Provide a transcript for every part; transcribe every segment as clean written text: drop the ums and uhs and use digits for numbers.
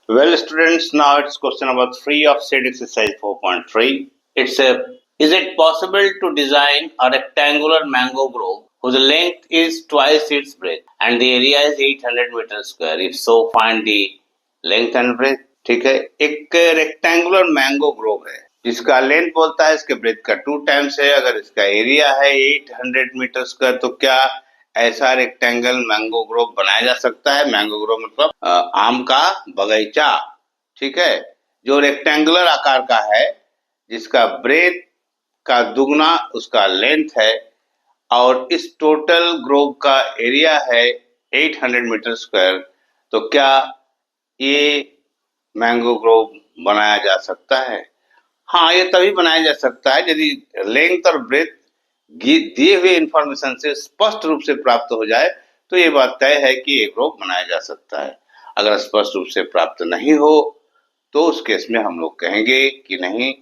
Well, students, now it's question number 3 of set exercise 4.3. It's a Is it possible to design a rectangular mango grove whose length is twice its breadth and the area is 800 meters square? If so, find the length and breadth. ठीक है, एक rectangular mango Grove है जिसका length बोलता है इसके breath का 2 times है। अगर इसका एरिया है 800 मीटर स्क्वायर तो क्या ऐसा रेक्टेंगल मैंगो ग्रोव बनाया जा सकता है? मैंगो ग्रोव मतलब आम का बगीचा, ठीक है, जो रेक्टेंगुलर आकार का है, जिसका ब्रेथ का दुगना उसका लेंथ है और इस टोटल ग्रोव का एरिया है 800 मीटर स्क्वायर, तो क्या ये मैंगो ग्रोव बनाया जा सकता है? हाँ, ये तभी बनाया जा सकता है यदि लेंथ और ब्रेथ दिए हुए इंफॉर्मेशन से स्पष्ट रूप से प्राप्त हो जाए तो ये बात तय है कि ये ग्रोव बनाया जा सकता है। अगर स्पष्ट रूप से प्राप्त नहीं हो तो उस केस में हम लोग कहेंगे कि नहीं,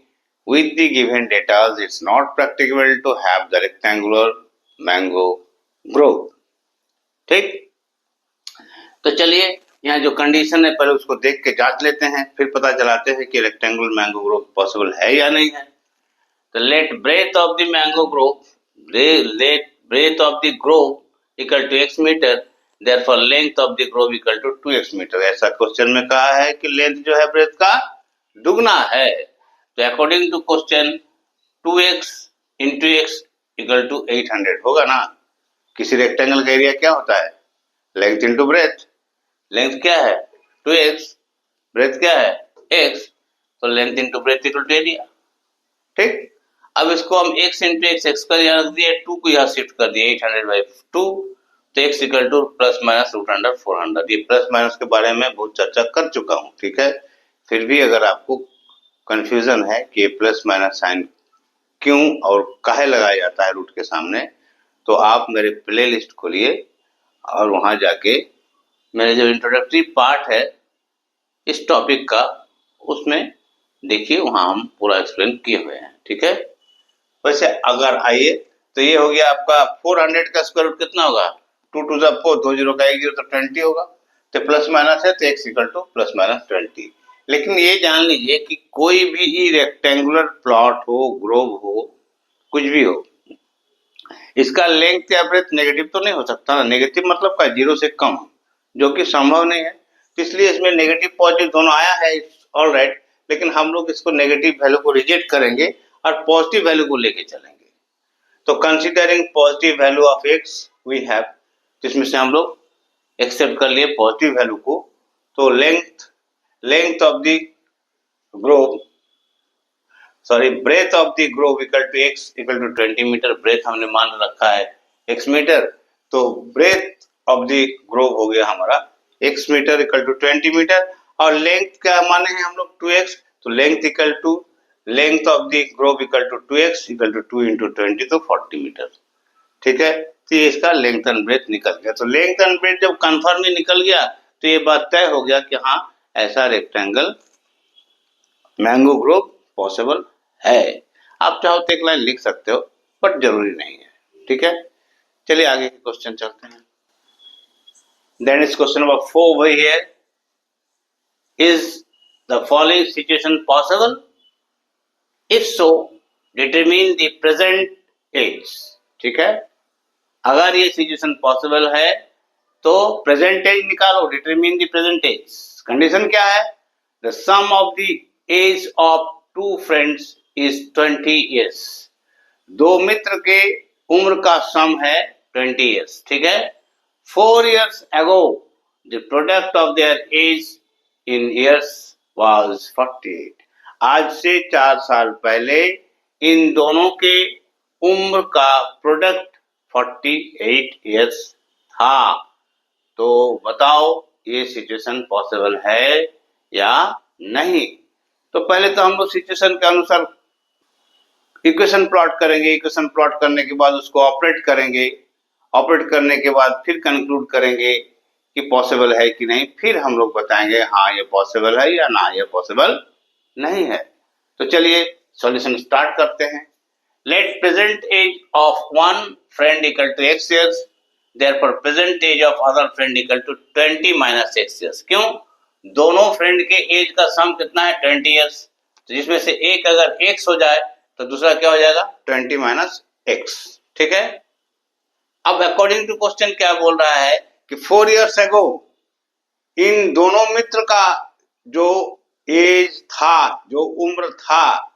with the given data it's not practicable to have the rectangular mango grove। ठीक, तो चलिए यहाँ जो कंडीशन है पहले उसको देख के जांच लेते हैं, फिर पता चलाते हैं कि रेक्टेंगुलर मैंगो ग्रोव पॉसिबल है या नहीं है। तो let breadth of the mango grove equal to x metre, therefore length of the grove equal to 2x metre. ऐसा क्वेश्चन में कहा है कि लेंथ जो है ब्रेथ का दुगना है, तो according to question 2x into x equal to 800 होगा ना। किसी रेक्टेंगल का एरिया क्या होता है? Length into breath. लेंथ क्या है? 2x, ब्रेथ क्या है? x, तो length into breadth equal to area. ठीक, अब इसको हम x इंटू एक्स कर यहाँ रख दिए, 2 को यहाँ शिफ्ट कर दिए 800/2, तो x equal to plus minus root under 400। ये प्लस माइनस के बारे में बहुत चर्चा कर चुका हूँ, ठीक है। फिर भी अगर आपको कंफ्यूजन है कि प्लस माइनस साइन क्यों और काहे लगाया जाता है रूट के सामने, तो आप मेरे प्ले लिस्ट खोलिए और वहां जाके मेरे जो इंट्रोडक्टरी पार्ट है इस टॉपिक का, उसमें देखिए, वहां हम पूरा एक्सप्लेन किए हुए हैं, ठीक है। वैसे अगर आइए तो ये हो गया आपका 400 का स्क्वायर रूट कितना होगा? 2 टू द 4, 2 0 का 1 0 तो 20 होगा। तो प्लस माइनस है तो x equal to plus minus 20। लेकिन ये जान लीजिए कि कोई भी रेक्टेंगुलर प्लॉट हो, ग्रोव हो, कुछ भी हो, इसका लेंथ या ब्रेथ नेगेटिव तो नहीं हो सकता ना। नेगेटिव मतलब का 0 से कम, जो कि संभव नहीं है। इसलिए इसमें नेगेटिव पॉजिटिव दोनों आया है, ऑल राइट, लेकिन हम लोग इसको नेगेटिव वैल्यू को रिजेक्ट करेंगे और पॉजिटिव वैल्यू को लेके चलेंगे। तो considering positive value of x we have, जिसमें से हम लोग एक्सेप्ट कर लिए पॉजिटिव वैल्यू को, तो length of the grove, sorry, breadth of the grove equal to x equal to 20 metre. Breadth हमने मान रखा है x मीटर, तो ब्रेथ ऑफ द ग्रोव हो गया हमारा x metre equal to 20 metre, और लेंथ क्या माने हैं हम लोग? 2x, तो length equal to length of the grove equal to 2x equal to 2 into 20, तो 40 मीटर, ठीक है। तो ये इसका लेंथ एंड ब्रेथ निकल गया। तो लेंथ एंड ब्रेथ जब कंफर्म ही निकल गया तो ये बात तय हो गया कि हाँ, ऐसा रेक्टेंगल मैंगो ग्रोव पॉसिबल है। आप चाहो तो एक लाइन लिख सकते हो, बट जरूरी नहीं है, ठीक है। चलिए आगे के क्वेश्चन चलते हैं। Then is question number 4 over here. Is the following situation possible? If so, determine the present age। ठीक है, अगर ये सिचुएशन पॉसिबल है तो प्रेजेंट एज निकालो, determine the present age. Condition क्या है? The sum of the age of 2 friends is 20 years। 2 मित्र के उम्र का सम है 20 years, ठीक है। 4 years ago the product of their age in years was 48। आज से 4 साल पहले इन दोनों के उम्र का प्रोडक्ट 48 years था। तो बताओ ये सिचुएशन पॉसिबल है या नहीं। तो पहले तो हम लोग सिचुएशन के अनुसार इक्वेशन प्लॉट करेंगे। इक्वेशन प्लॉट करने के बाद उसको ऑपरेट करेंगे। ऑपरेट करने के बाद फिर कंक्लूड करेंगे कि पॉसिबल है कि नहीं। फिर हम लोग बताएंगे हाँ ये पॉसिबल है या ना ये पॉसिबल नहीं है। तो चलिए सॉल्यूशन स्टार्ट करते हैं। Let present age of one friend equal to x years, therefore present age of other friend equal to 20 minus x years। क्यों? दोनों फ्रेंड के एज का सम कितना है 20 ईयर्स, तो जिसमें से एक अगर x हो जाए तो दूसरा क्या हो जाएगा 20 माइनस x, ठीक है। अब अकॉर्डिंग टू क्वेश्चन क्या बोल रहा है कि 4 ईयर्स अगो इन दोनों मित्र का जो एज था, जो उम्र था,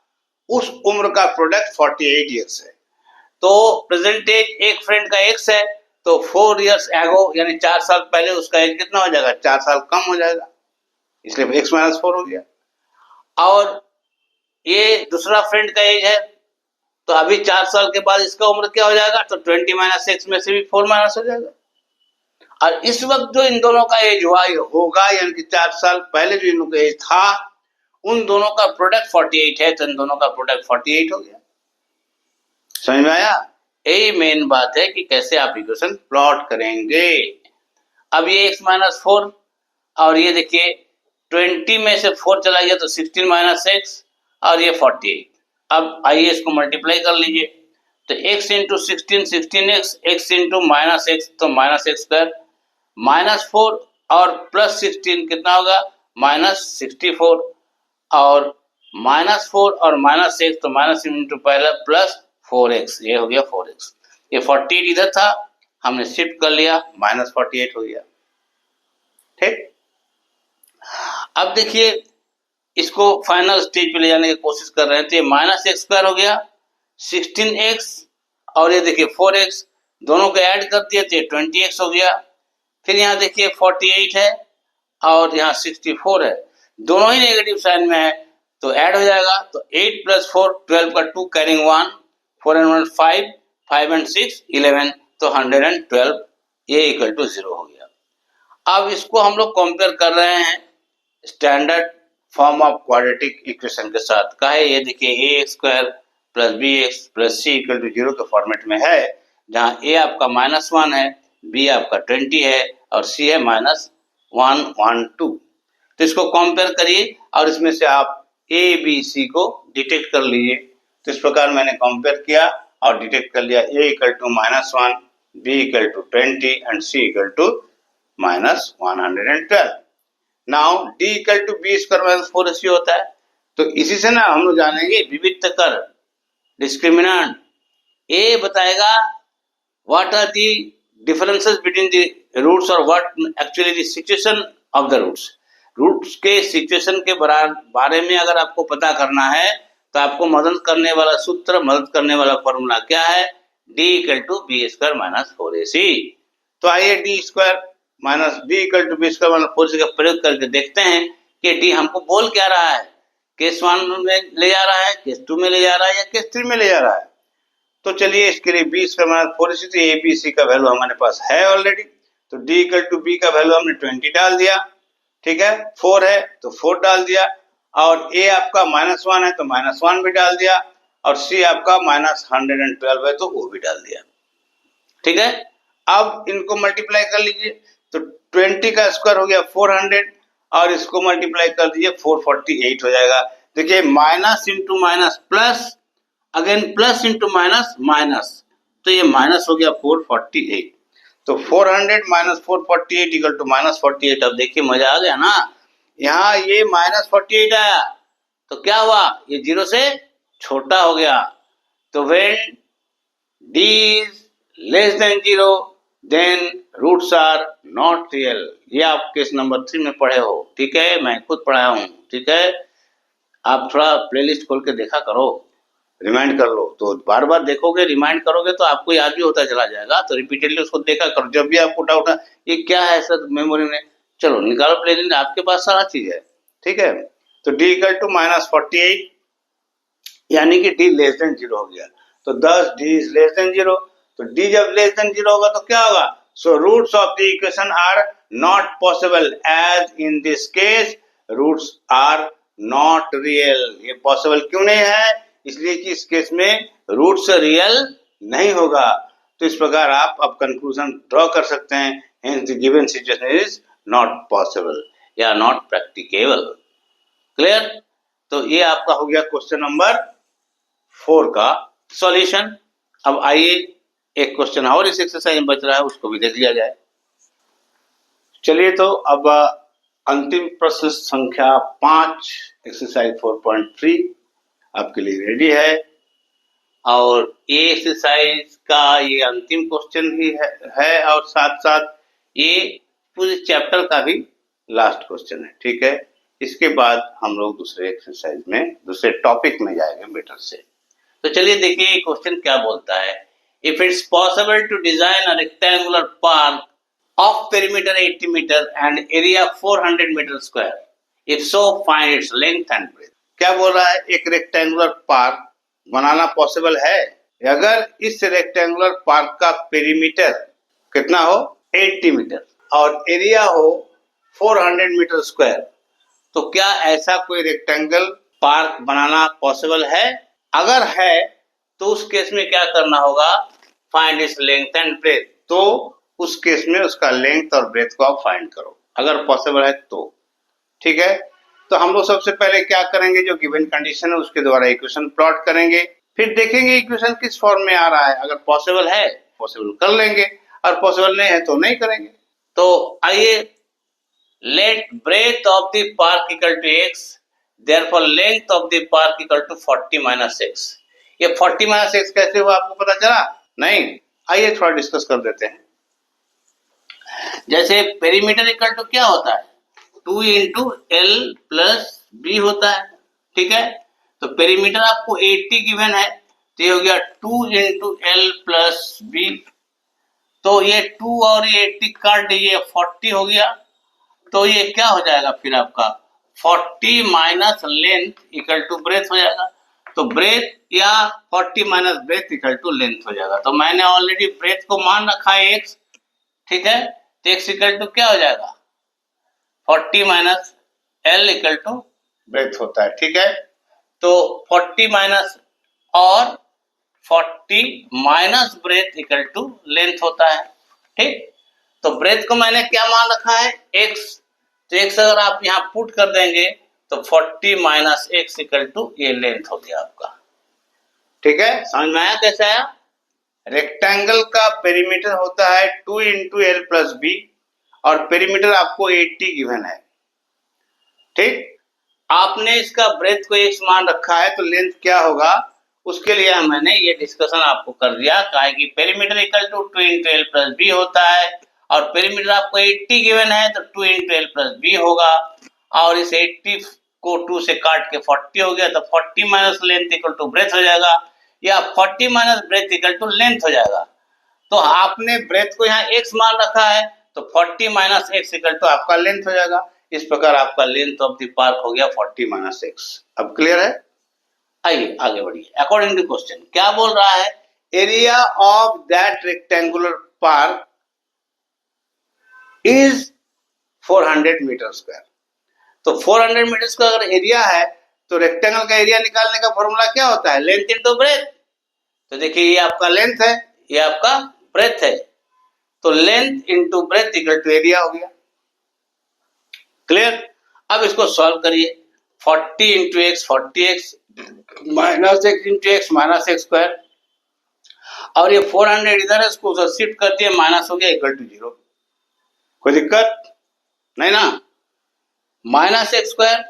उस उम्र का प्रोडक्ट 48 ईयर्स है। तो प्रेजेंट एज एक फ्रेंड का x है, तो 4 ईयर्स एगो यानी 4 साल पहले उसका एज कितना हो जाएगा, 4 साल कम हो जाएगा, इसलिए x माइनस 4 हो गया। और ये दूसरा फ्रेंड का एज है, तो अभी 4 साल के बाद इसका उम्र क्या हो जाएगा, तो 20 माइनस x में से भी 4 माइनस हो जाएगा। और इस वक्त जो इन दोनों का एज हुआ होगा, यानी कि 4 साल पहले जो इन लोगों का एज था, उन दोनों का प्रोडक्ट 48 है, तो इन दोनों का प्रोडक्ट 48 हो गया। समझ में आया? यही मेन बात है कि कैसे आप इक्वेशन प्लॉट करेंगे। अब ये x माइनस 4 और ये देखिए 20 में से 4 चला गया तो 16 माइनस x और ये 48। अब आइए इसको मल्टीप्लाई कर लीजिए, तो x into 16 16x, x into minus x तो माइनस एक्स स्क्वायर, माइनस 4 और प्लस 16 कितना होगा माइनस 64, और माइनस 4 और माइनस एक्स तो माइनस इंटू पहला प्लस 4x, ये हो गया 4x। ये 48 इधर था, हमने शिफ्ट कर लिया, माइनस 48 हो गया, ठीक। अब देखिए इसको फाइनल स्टेज पे ले जाने की कोशिश कर रहे हैं, तो ये माइनस एक्स स्क्वायर हो गया, 16x और ये देखिए 4x, दोनों को ऐड कर दिए तो 20x हो गया। फिर यहाँ देखिए 48 है और यहाँ 64 है, दोनों ही नेगेटिव साइन में है, तो ऐड हो जाएगा, तो 8 प्लस 4 12 का 2 कैरिंग 1, 4 and 1 5, 5 and 6 11, तो 112, ये इक्वल टू 0 हो गया। अब इसको हम लोग कंपेयर कर रहे हैं standard form of quadratic equation के साथ। का है ये देखिए a x square plus b x plus c equal to 0 के फॉर्मेट में है, जहाँ ए आपका -1 है, बी आपका 20 है और सी है -1 1 2। तो इसको कंपेयर करिए और इसमें से आप ए बी सी को डिटेक्ट कर लीजिए। तो इस प्रकार मैंने कंपेयर किया और डिटेक्ट कर लिया, a equal to -1, b equal to 20 and c equal to -112। Now d equal to B square minus 4ac होता है, तो इसी से ना हम लोग जानेंगे विविक्त कर डिस्क्रिमिनेंट। ए बताएगा what are the differences between the roots और what actually the situation of the roots. Roots के सिचुएशन के बारे में अगर आपको पता करना है तो आपको मदद करने वाला सूत्र, मदद करने वाला फॉर्मूला क्या है, d equal to B square minus 4ac। तो आइए D square minus B equal to B square minus 4ac का प्रयोग करके देखते हैं कि डी हमको बोल क्या रहा है, केस 1 में ले जा रहा है, केस 2 में ले जा रहा है या केस 3 में ले जा रहा है। तो चलिए इसके लिए बी स्क्वायर माइनस 4ac, तो ए बी सी का वैल्यू हमारे पास है ऑलरेडी, तो डी इक्वल टू बी का वैल्यू हमने 20 डाल दिया, ठीक है। 4 है तो 4 डाल दिया, और ए आपका -1 है तो -1 भी डाल दिया, और सी आपका -112 है तो वो भी डाल दिया, ठीक है। अब इनको मल्टीप्लाई कर लीजिए, तो 20 का स्क्वायर हो गया 400 और इसको मल्टीप्लाई कर दीजिए 448 हो जाएगा। देखिए minus into minus plus, again plus into minus minus, तो ये माइनस हो गया 448, तो 400 माइनस 448 इक्वल टू -48। अब देखिए मजा आ गया ना, यहाँ ये -48 आया तो क्या हुआ, ये 0 से छोटा हो गया। तो when d is less than 0 then roots are not real। ये आप केस नंबर 3 में पढ़े हो, ठीक है, मैं खुद पढ़ाया हूँ, ठीक है। आप थोड़ा प्लेलिस्ट खोल के देखा करो, रिमाइंड कर लो, तो बार बार देखोगे रिमाइंड करोगे तो आपको याद भी होता चला जाएगा, तो रिपीटेडली उसको देखा करो। जब भी आपको डाउट है ये क्या है सर मेमोरी में, चलो निकालो प्लेलिस्ट, आपके पास सारा चीज है, ठीक है। तो d इक्वल टू -48 यानी कि d लेस देन 0 हो गया, तो 10 d इज लेस देन 0, तो d जब लेस देन 0 होगा तो क्या होगा, so roots of the equation are not possible, as in this case roots are not real. ये पॉसिबल क्यों नहीं है, इसलिए कि इस केस में रूट्स रियल नहीं होगा। तो इस प्रकार आप अब कंक्लूजन ड्रॉ कर सकते हैं, hence the given situation is not possible या नॉट प्रैक्टिकेबल। क्लियर? तो ये आपका हो गया क्वेश्चन नंबर 4 का सॉल्यूशन। अब आइए एक क्वेश्चन और इस एक्सरसाइज में बच रहा है, उसको भी देख लिया जाए। चलिए तो अब अंतिम प्रश्न संख्या 5 एक्सरसाइज 4.3 आपके लिए रेडी है और ये एक्सरसाइज का ये अंतिम क्वेश्चन ही है और साथ साथ ये पूरे चैप्टर का भी लास्ट क्वेश्चन है। ठीक है, इसके बाद हम लोग दूसरे एक्सरसाइज में दूसरे टॉपिक में जाएंगे बेटर से। तो चलिए देखिए ये क्वेश्चन क्या बोलता है। If it's possible to design a rectangular park of perimeter 80 metre and area 400 metre square, if so find its length and breadth. क्या बोल रहा है, एक रेक्टेंगुलर पार्क बनाना पॉसिबल है अगर इस रेक्टेंगुलर पार्क का पेरीमीटर कितना हो 80 मीटर और एरिया हो 400 मीटर स्क्वायर। तो क्या ऐसा कोई रेक्टेंगल पार्क बनाना पॉसिबल है? अगर है तो उस केस में क्या करना होगा, find its length and breadth. तो उस केस में उसका लेंथ और ब्रेथ को आप फाइंड करो अगर पॉसिबल है तो। ठीक है, तो हम लोग सबसे पहले क्या करेंगे, जो गिवन कंडीशन है उसके द्वारा इक्वेशन प्लॉट करेंगे, फिर देखेंगे इक्वेशन किस फॉर्म में आ रहा है। अगर पॉसिबल है पॉसिबल कर लेंगे और पॉसिबल नहीं है तो नहीं करेंगे। तो आइए, let breadth of the park equal to x, therefore length of the park equal to 40 minus x। ये 40 माइनस x कैसे हुआ आपको पता चला? नहीं, आइए थोड़ा डिस्कस कर देते हैं। जैसे पेरीमीटर इक्वल टू क्या होता है, 2 इंटू एल प्लस बी होता है। ठीक है, तो पेरीमीटर आपको 80 गिवन है तो ये हो गया 2 इंटू एल प्लस बी। तो ये 2 और ये 80 काट दीजिए 40 हो गया। तो ये क्या हो जाएगा फिर आपका 40 minus length equal to breadth हो जाएगा। तो ब्रेथ या 40 minus breadth equal to length हो जाएगा। तो मैंने ऑलरेडी ब्रेथ को मान रखा है x। ठीक है, तो x इक्वल टू क्या हो जाएगा 40 minus L equal to breadth होता है। ठीक है, तो 40 माइनस और 40 minus breadth equal to length होता है। ठीक, तो ब्रेथ को मैंने क्या मान रखा है x। तो x अगर आप यहाँ पुट कर देंगे तो 40 माइनस एक्स इक्वल टू ये लेंथ हो गया आपका। ठीक है, समझ में आया कैसे आया? रेक्टेंगल का पेरीमीटर होता है 2 इंटू एल प्लस बी और पेरीमीटर आपको 80 गिवन है। ठीक, आपने इसका ब्रेथ को x मान रखा है तो लेंथ क्या होगा उसके लिए मैंने ये डिस्कशन आपको कर दिया। कहा कि perimeter equal to 2 into L plus B होता है और पेरीमीटर आपको 80 गिवन है तो 2 इंटू एल प्लस बी होगा और इस 80 को 2 से काट के 40 हो गया तो 40 minus length equal to breadth हो जाएगा या 40 minus breadth equal to length हो जाएगा। तो आपने ब्रेथ को यहाँ x मान रखा है तो 40 माइनस एक्स इक्वल टू आपका लेंथ हो जाएगा। इस प्रकार आपका लेंथ ऑफ द पार्क हो गया 40 माइनस एक्स। अब क्लियर है? आइए आगे बढ़िए। अकॉर्डिंग टू क्वेश्चन क्या बोल रहा है, area of that rectangular park is 400 metre square. तो 400 मीटर स्क्वायर अगर एरिया है तो रेक्टेंगल का एरिया निकालने का फॉर्मूला क्या होता है, लेंथ इनटू ब्रेथ। तो देखिए ये आपका लेंथ है, ये आपका ब्रेथ है, तो length into breadth equal to area हो गया। क्लियर? अब इसको सॉल्व करिए। 40 into X 40x minus X into X minus X square और ये 400 इधर है इसको उधर शिफ्ट कर दिए माइनस हो गया इक्वल टू 0। कोई दिक्कत नहीं ना? माइनस एक्स स्क्वायर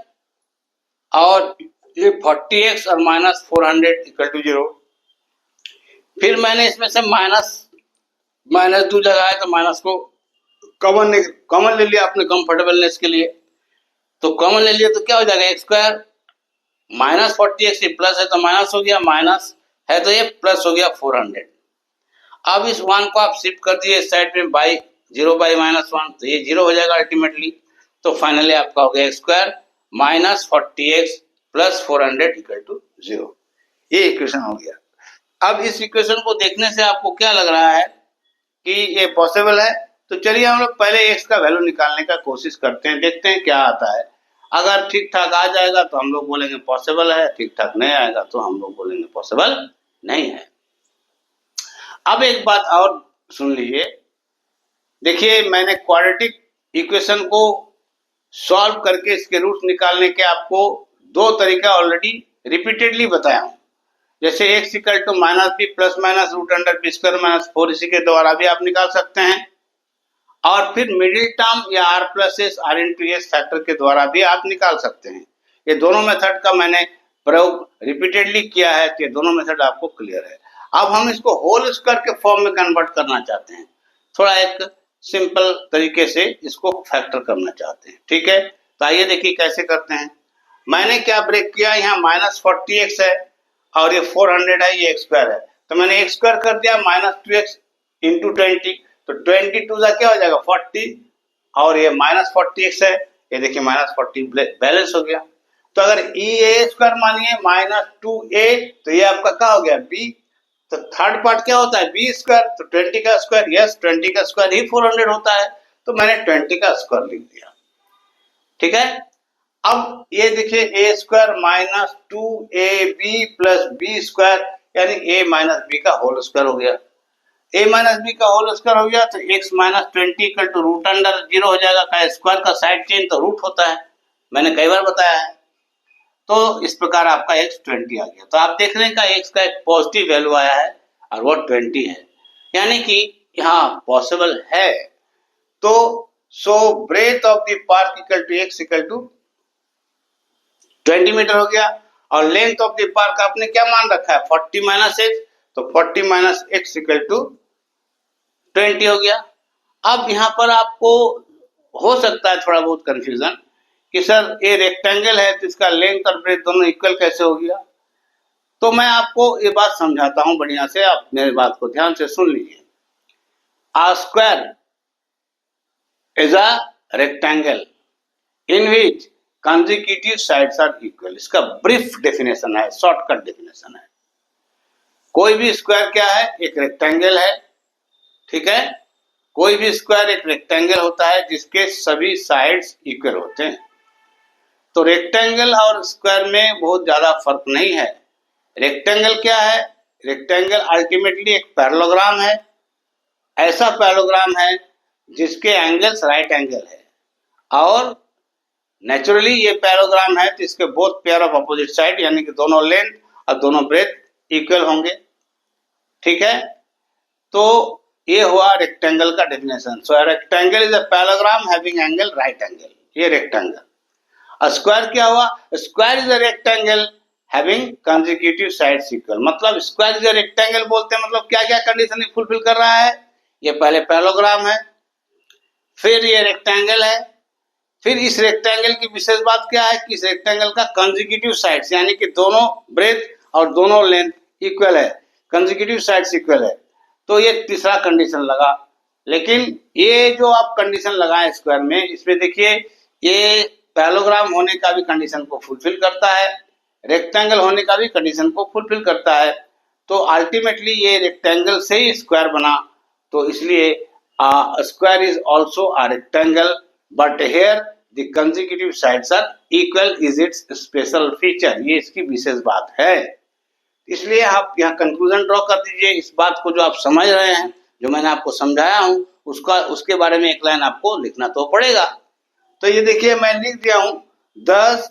और ये 40x और माइनस 400 इक्वल टू 0। फिर मैंने इसमें से माइनस दो जगह है तो माइनस को कॉमन ले लिया अपने कंफर्टेबलनेस के लिए। तो कॉमन ले लिया तो क्या हो जाएगा x square minus 40x plus है तो माइनस हो गया, माइनस है तो ये प्लस हो गया 400। अब इस 1 को आप शिफ्ट कर दिए इस साइड में बाई 0 बाई माइनस 1 तो ये 0 हो जाएगा अल्टीमेटली। तो फाइनली आपका हो गया X square minus 40x plus 400 equal to 0। ये इक्वेशन हो गया। अब इस इक्वेशन को देखने से आपको क्या लग रहा है कि ये पॉसिबल है? तो चलिए हम लोग पहले x का वैल्यू निकालने का कोशिश करते हैं, देखते हैं क्या आता है। अगर ठीक ठाक आ जाएगा तो हम लोग बोलेंगे पॉसिबल है, ठीक ठाक नहीं आएगा तो हम लोग बोलेंगे पॉसिबल नहीं है। अब एक बात और सुन लीजिए, देखिए मैंने क्वाड्रेटिक इक्वेशन को सॉल्व करके इसके रूट निकालने के आपको 2 तरीका ऑलरेडी रिपीटेडली बताया हूं। जैसे x equal to minus B plus minus root under B square minus 4 इसी के द्वारा भी आप निकाल सकते हैं। और फिर मिडिल टर्म या r plus S R into S factor के द्वारा भी आप निकाल सकते हैं। ये दोनों मेथड का मैंने प्रयोग रिपीटेडली किया है, तो ये दोनों मेथड आपको क्लियर है। अब हम इसको होल स्क्वायर के फॉर्म में कन्वर्ट करना चाहते हैं, थोड़ा एक सिंपल तरीके से इसको फैक्टर करना चाहते हैं। ठीक है, तो आइए देखिए कैसे करते हैं। मैंने क्या ब्रेक किया, यहाँ -40x है और ये 400 है, ये x स्क्वायर है, तो मैंने x स्क्वायर कर दिया -2x इंटू 20, तो 22 का क्या हो जाएगा 40, और ये -40x है, ये देखिए -40 बैलेंस हो गया। तो अगर a स्क्वायर मानिए -2a, तो ये आपका क्या हो गया b, तो थर्ड पार्ट क्या होता है b स्क्वायर, तो 20 का स्क्वायर, यस 20 का स्क्वायर ही 400 होता है, तो मैंने 20 का स्क्वायर लिख दिया। ठीक है, अब ये देखिए a square -2ab plus b square, यानी a माइनस b का होल स्क्वायर हो गया। a माइनस b का होल स्क्वायर हो गया तो x minus 20 equal to root under 0 हो जाएगा। का स्क्वायर का साइड चेंज तो रूट होता है, मैंने कई बार बताया है। तो इस प्रकार आपका x 20 आ गया। तो आप देख रहे हैं का x का एक पॉजिटिव वैल्यू आया है और वो 20 है, यानी कि यहाँ पॉसिबल है। तो so breadth of the park equal to x equal to 20 metre हो गया, और लेंथ ऑफ द पार्क आपने क्या मान रखा है 40 माइनस एक्स, तो 40 माइनस एक्स इक्वल टू 20 हो गया। अब यहाँ पर आपको हो सकता है थोड़ा बहुत कंफ्यूजन कि सर ये रेक्टेंगल है तो इसका लेंथ और ब्रेथ दोनों इक्वल कैसे हो गया। तो मैं आपको ये बात समझाता हूं बढ़िया से, आप मेरी बात को ध्यान से सुन लीजिए। A square is a rectangle in which consecutive sides are equal, इसका ब्रीफ डेफिनेशन है, शॉर्टकट डेफिनेशन है। कोई भी स्क्वायर क्या है, एक रेक्टेंगल है। ठीक है, कोई भी स्क्वायर एक रेक्टेंगल होता है जिसके सभी साइड्स इक्वल होते हैं। तो रेक्टेंगल और स्क्वायर में बहुत ज्यादा फर्क नहीं है। रेक्टेंगल क्या है, रेक्टेंगल अल्टीमेटली एक पैरेललोग्राम है, ऐसा पैरेललोग्राम है जिसके एंगल्स राइट एंगल है, और नेचुरली ये पैरेललोग्राम है तो इसके both pair of opposite side, यानी कि दोनों लेंथ और दोनों ब्रेथ इक्वल होंगे। ठीक है, तो ये हुआ रेक्टेंगल का definition. So rectangle is a parallelogram having angle right angle, ये रेक्टेंगल। स्क्वायर क्या हुआ, square is a rectangle having consecutive sides equal. मतलब स्क्वायर इज अ रेक्टेंगल बोलते हैं मतलब क्या क्या कंडीशन फुलफिल कर रहा है, ये पहले पैरेललोग्राम है, फिर ये रेक्टेंगल है, फिर इस रेक्टेंगल की विशेष बात क्या है कि इस रेक्टेंगल का कंसेक्यूटिव साइड्स, यानी कि दोनों ब्रेथ और दोनों लेंथ इक्वल है, कंसेक्यूटिव साइड्स इक्वल है। तो ये तीसरा कंडीशन लगा। लेकिन ये जो आप कंडीशन लगाए स्क्वायर में, इसमें देखिए ये पैरेललोग्राम होने का भी कंडीशन को फुलफिल करता है, रेक्टेंगल होने का भी कंडीशन को फुलफिल करता है। तो अल्टीमेटली ये रेक्टेंगल से ही स्क्वायर बना, तो इसलिए square is also a rectangle, but here the consecutive sides are equal is its special feature, ये इसकी विशेष बात है। इसलिए आप यहाँ कंक्लूजन ड्रॉ कर दीजिए इस बात को, जो आप समझ रहे हैं, जो मैंने आपको समझाया हूँ उसके बारे में एक लाइन आपको लिखना तो पड़ेगा। तो ये देखिए मैं लिख दिया हूँ, thus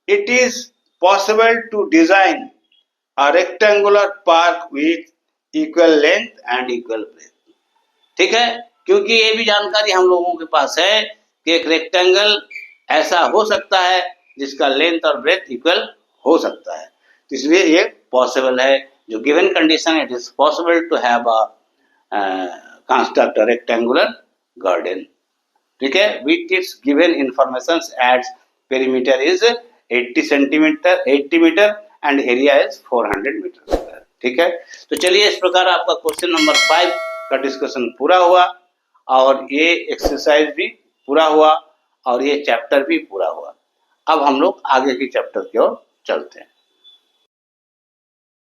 it is possible to design a rectangular park with equal length and equal breadth। ठीक है, क्योंकि ये भी जानकारी हम लोगों के पास है कि एक रेक्टेंगल ऐसा हो सकता है जिसका लेंथ और ब्रेथ इक्वल हो सकता है, तो इसलिए ये पॉसिबल है। जो given condition it is possible to have a construct a rectangular garden. ठीक है, with its given information as perimeter is 80 metre and area is 400 metre. ठीक है, तो चलिए इस प्रकार आपका क्वेश्चन नंबर 5 का डिस्कशन पूरा हुआ, और ये एक्सरसाइज भी पूरा हुआ, और ये चैप्टर भी पूरा हुआ। अब हम लोग आगे की चैप्टर की ओर चलते हैं।